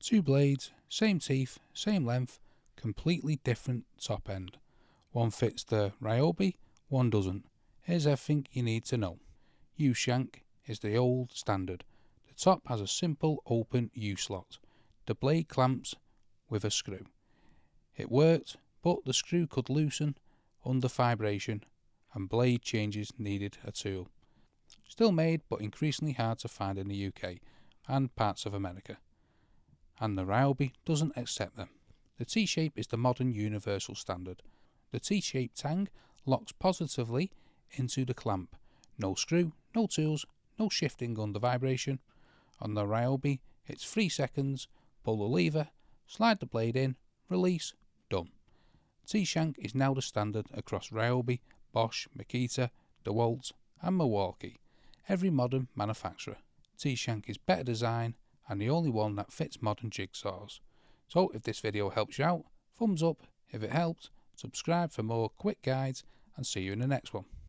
Two blades, same teeth, same length, completely different top end. One fits the Ryobi, one doesn't. Here's everything you need to know. U-shank is the old standard. The top has a simple open U-slot. The blade clamps with a screw. It worked, but the screw could loosen under vibration and blade changes needed a tool. Still made, but increasingly hard to find in the UK and parts of America. And the Ryobi doesn't accept them. The T-shape is the modern universal standard. The T-shaped tang locks positively into the clamp. No screw, no tools, no shifting under vibration. On the Ryobi, it's 3 seconds, pull the lever, slide the blade in, release, done. T-shank is now the standard across Ryobi, Bosch, Makita, DeWalt and Milwaukee. Every modern manufacturer. T-shank is better design and the only one that fits modern jigsaws. So if this video helps you out, thumbs up if it helped, subscribe for more quick guides and see you in the next one.